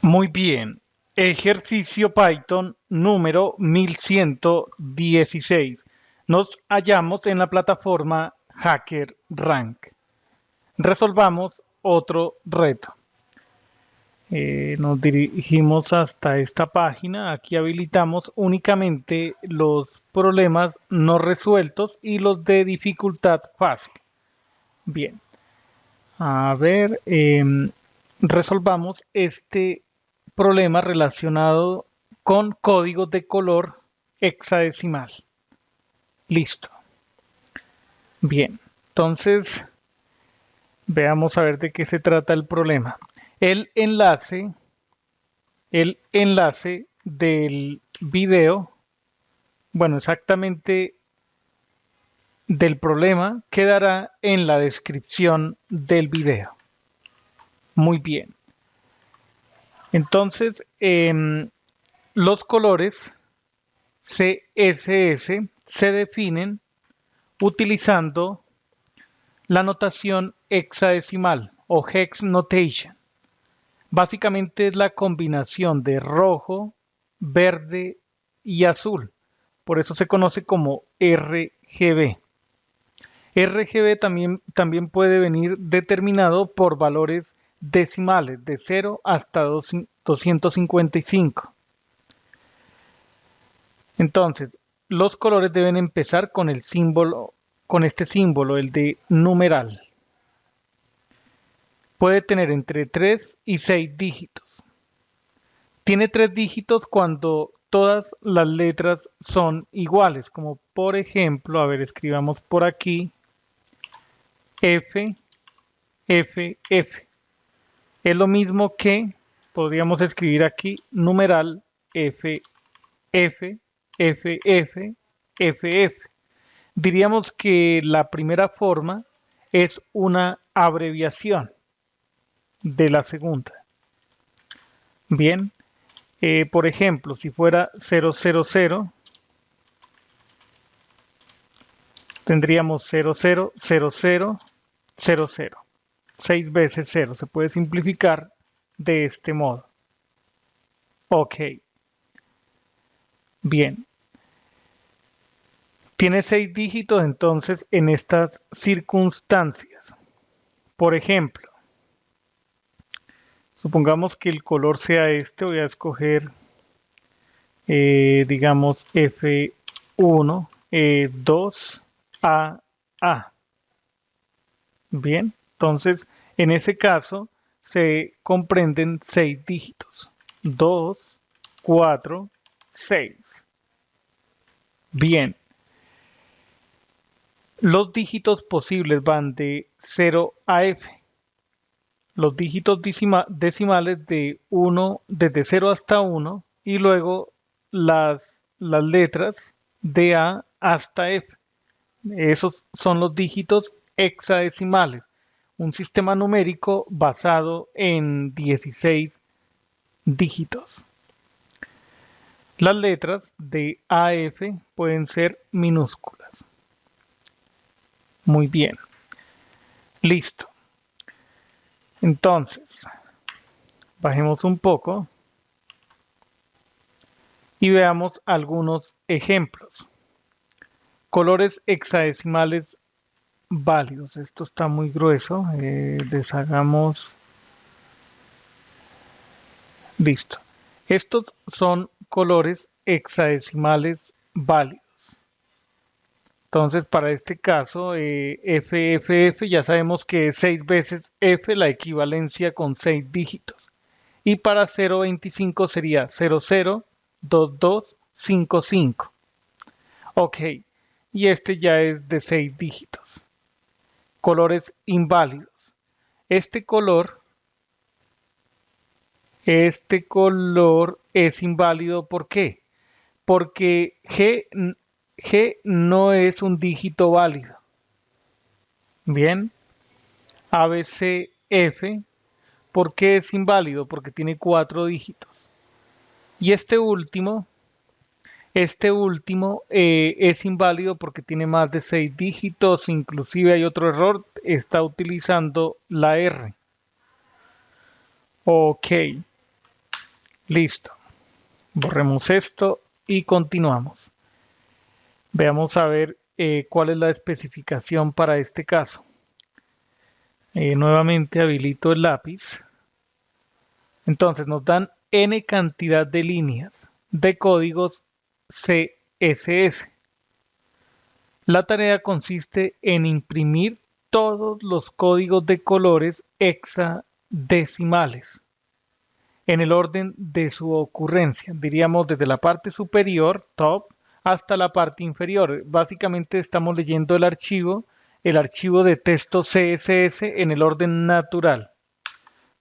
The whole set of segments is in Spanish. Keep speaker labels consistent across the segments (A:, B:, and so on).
A: Muy bien. Ejercicio Python número 1116. Nos hallamos en la plataforma HackerRank. Resolvamos otro reto. Nos dirigimos hasta esta página. Aquí habilitamos únicamente los problemas no resueltos y los de dificultad fácil. Bien. A ver, resolvamos este problema relacionado con códigos de color hexadecimal. Listo. Bien, entonces veamos a ver de qué se trata el problema. El enlace, el enlace del video, bueno, exactamente del problema quedará en la descripción del video. Muy bien. Entonces, los colores CSS se definen utilizando la notación hexadecimal o hex notation. Básicamente es la combinación de rojo, verde y azul. Por eso se conoce como RGB. RGB también puede venir determinado por valores decimales de 0 hasta 255. Entonces, los colores deben empezar con el símbolo, con este símbolo, el de numeral. Puede tener entre 3 y 6 dígitos. Tiene 3 dígitos cuando todas las letras son iguales, como por ejemplo, a ver, escribamos por aquí F, F, F. Es lo mismo que podríamos escribir aquí numeral F, F, F, F, F, F. Diríamos que la primera forma es una abreviación de la segunda. Bien, por ejemplo, si fuera 000, tendríamos 000000. 6 veces 0. Se puede simplificar de este modo. Ok. Bien. Tiene 6 dígitos entonces en estas circunstancias. Por ejemplo, supongamos que el color sea este. Voy a escoger, digamos, F1, 2, A. Bien, entonces en ese caso se comprenden 6 dígitos. 2, 4, 6. Bien, los dígitos posibles van de 0 a F. Los dígitos decimales de 1, desde 0 hasta 1, y luego las letras de A hasta F. Esos son los dígitos hexadecimales, un sistema numérico basado en 16 dígitos. Las letras de A a F pueden ser minúsculas. Muy bien. Listo. Entonces, bajemos un poco y veamos algunos ejemplos. Colores hexadecimales válidos. Esto está muy grueso. Deshagamos. Listo. Estos son colores hexadecimales válidos. Entonces, para este caso, FFF ya sabemos que es 6 veces F, la equivalencia con 6 dígitos. Y para 0.25 sería 002255. Ok, y este ya es de 6 dígitos. Colores inválidos. Este color, este color es inválido, ¿por qué? Porque G no es un dígito válido. Bien, ABCF, ¿por qué es inválido? Porque tiene 4 dígitos. Y este último es inválido porque tiene más de 6 dígitos, inclusive hay otro error, está utilizando la R. Ok, Listo. Borremos esto y continuamos. Veamos a ver cuál es la especificación para este caso. Nuevamente habilito el lápiz. Entonces nos dan n cantidad de líneas de códigos CSS. La tarea consiste en imprimir todos los códigos de colores hexadecimales en el orden de su ocurrencia, diríamos desde la parte superior, top, hasta la parte inferior. Básicamente estamos leyendo el archivo de texto CSS en el orden natural.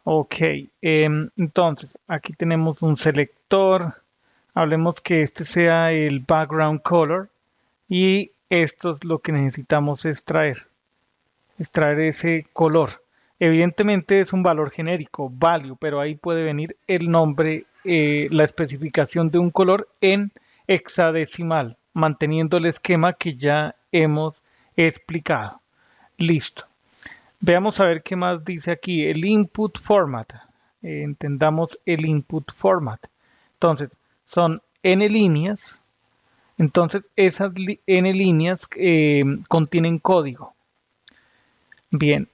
A: Ok, entonces aquí tenemos un selector. Hablemos que este sea el background color y esto es lo que necesitamos extraer ese color. Evidentemente es un valor genérico, value, pero ahí puede venir el nombre, la especificación de un color en hexadecimal, manteniendo el esquema que ya hemos explicado. Listo. Veamos a ver qué más dice aquí. El input format. Entendamos el input format. Entonces, son n líneas. Entonces, esas n líneas contienen código. Bien,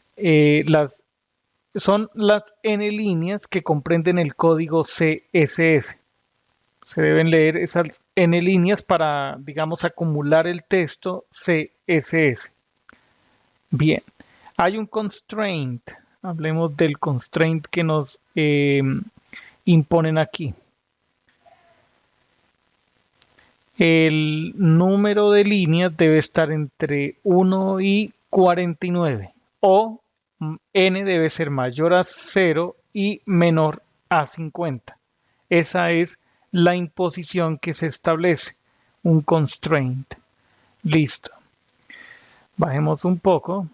A: son las n líneas que comprenden el código CSS. Se deben leer esas n líneas para, digamos, acumular el texto CSS. Bien, hay un constraint. Hablemos del constraint que nos imponen aquí. El número de líneas debe estar entre 1 y 49 o n debe ser mayor a 0 y menor a 50. Esa es la imposición que se establece, un constraint. Listo. Bajemos un poco.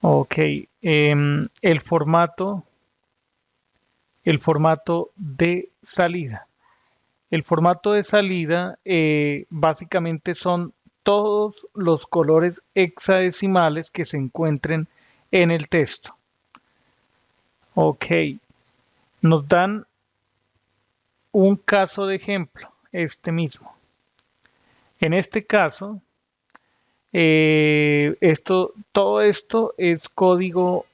A: Ok, el formato de salida. El formato de salida básicamente son todos los colores hexadecimales que se encuentren en el texto. Ok, nos dan un caso de ejemplo, este mismo. En este caso, todo esto es código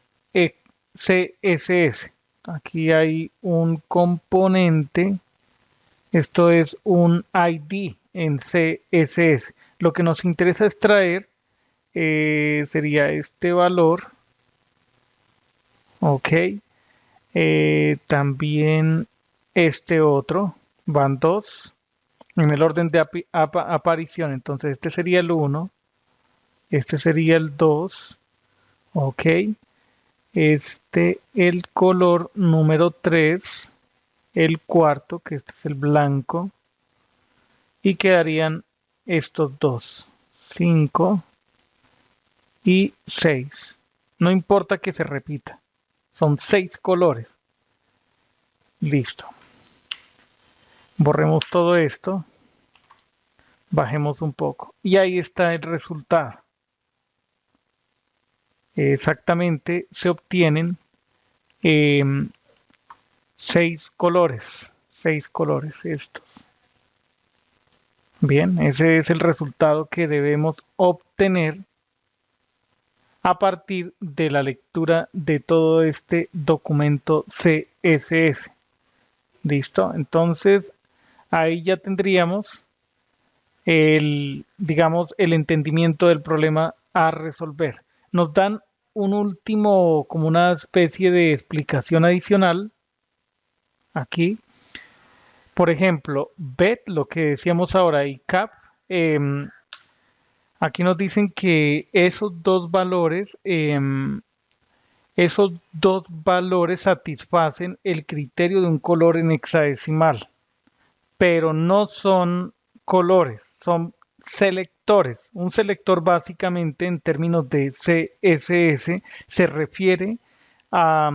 A: CSS. Aquí hay un componente. Esto es un ID en CSS. Lo que nos interesa extraer sería este valor. Ok. También este otro. Van dos en el orden de aparición. Entonces este sería el 1. Este sería el 2. Ok. El color número 3. El cuarto, que este es el blanco. Y quedarían estos dos, 5 y 6. No importa que se repita, son 6 colores. Listo. Borremos todo esto, bajemos un poco y ahí está el resultado. Exactamente se obtienen 6 colores, 6 colores estos. Bien, ese es el resultado que debemos obtener a partir de la lectura de todo este documento CSS. ¿Listo? Entonces, ahí ya tendríamos digamos, el entendimiento del problema a resolver. Nos dan un último, como una especie de explicación adicional aquí. Por ejemplo, bet, lo que decíamos ahora, y cap, aquí nos dicen que esos dos valores satisfacen el criterio de un color en hexadecimal, pero no son colores, son selectores. Un selector básicamente en términos de CSS se refiere a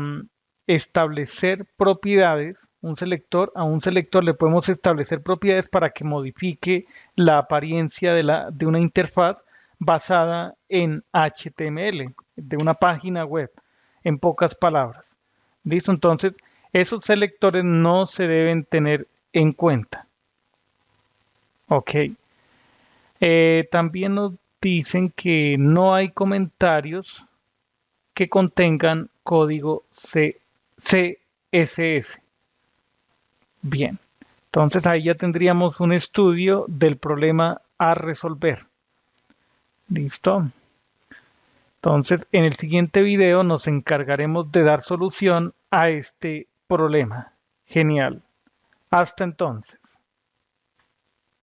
A: establecer propiedades. A un selector le podemos establecer propiedades para que modifique la apariencia de una interfaz basada en HTML, de una página web, en pocas palabras. ¿Listo? Entonces, Esos selectores no se deben tener en cuenta. Ok. También nos dicen que no hay comentarios que contengan código CSS. Bien. Entonces ahí ya tendríamos un estudio del problema a resolver. ¿Listo? Entonces, en el siguiente video nos encargaremos de dar solución a este problema. Genial. Hasta entonces.